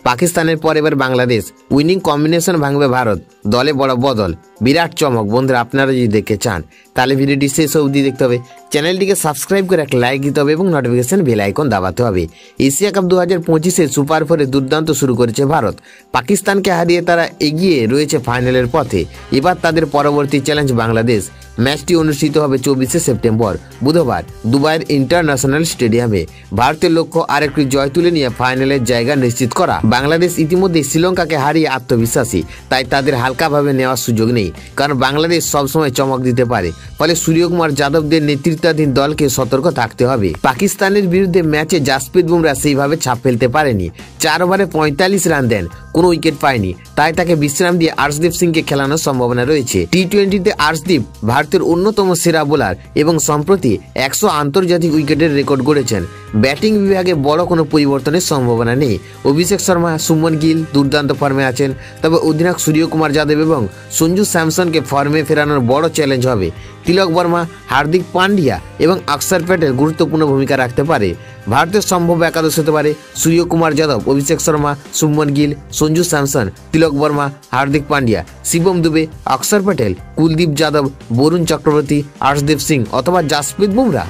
পাকিস্তানের পর এবার বাংলাদেশ, উইনিং কম্বিনেশন ভাঙবে ভারত, দলে বড় বদল, বিরাট চমক। বন্ধুরা আপনারা যদি দেখতে চান তাহলে ভিডিওটি শেষ অবধি দেখতে হবে, চ্যানেলটিকে সাবস্ক্রাইব করে একটা লাইক দিতে হবে এবং নোটিফিকেশন বেল আইকন দাবাতে হবে। এশিয়া কাপ 2025-এ সুপার 4-এ দুর্দান্ত শুরু করেছে ভারত। পাকিস্তানকে হারিয়ে তারা এগিয়ে রয়েছে ফাইনালের পথে। এবার তাদের পরবর্তী চ্যালেঞ্জ বাংলাদেশ। ম্যাচটি অনুষ্ঠিত হবে 24শে সেপ্টেম্বর বুধবার দুবাইয়ের ইন্টারন্যাশনাল স্টেডিয়ামে। ভারতের লক্ষ্য আরেকটি জয় তুলে নিয়ে ফাইনালের জায়গা নিশ্চিত করা। বাংলাদেশ ইতিমধ্যে শ্রীলঙ্কাকে হারিয়ে আত্মবিশ্বাসী, তাই তাদের হালকাভাবে নেওয়ার সুযোগ নেই, কারণ বাংলাদেশ সবসময় চমক দিতে পারে। ফলে সূর্যকুমার যাদবদের নেতৃত্বাধীন দলকে সতর্ক থাকতে হবে। পাকিস্তানের বিরুদ্ধে ম্যাচে জাসপ্রীত বুমরা সেইভাবে ছাপ ফেলতে পারেনি। 4 ওভারে 45 রান দেন, কোনো উইকেট পায়নি, তাই তাকে বিশ্রাম দিয়ে আর্শদীপ সিংকে খেলানোর সম্ভাবনা রয়েছে। টি-20-তে আর্শদীপ ভারতের অন্যতম সেরা বোলার এবং সম্প্রতি 100 আন্তর্জাতিক উইকেটের রেকর্ড গড়েছেন। ব্যাটিং বিভাগে বড় কোনো পরিবর্তনের সম্ভাবনা নেই। অভিষেক শর্মা, শুভমন গিল দুর্দান্ত ফর্মে আছেন, তবে অধিনায়ক সূর্যকুমার যাদব এবং সঞ্জু স্যামসনকে ফর্মে ফেরানোর বড় চ্যালেঞ্জ হবে। তিলক বর্মা, হার্দিক পান্ডিয়া এবং অক্ষর প্যাটেল গুরুত্বপূর্ণ ভূমিকা রাখতে পারে। ভারতের সম্ভাব্য একাদশ হতে পারে সূর্যকুমার যাদব, অভিষেক শর্মা, শুভমন গিল, সঞ্জু স্যামসন, তিলক বর্মা, হার্দিক পান্ডিয়া, শিবম দুবে, অক্ষর প্যাটেল, কুলদীপ যাদব, বরুণ চক্রবর্তী, আর্শদীপ সিং অথবা জাসপ্রীত বুমরা।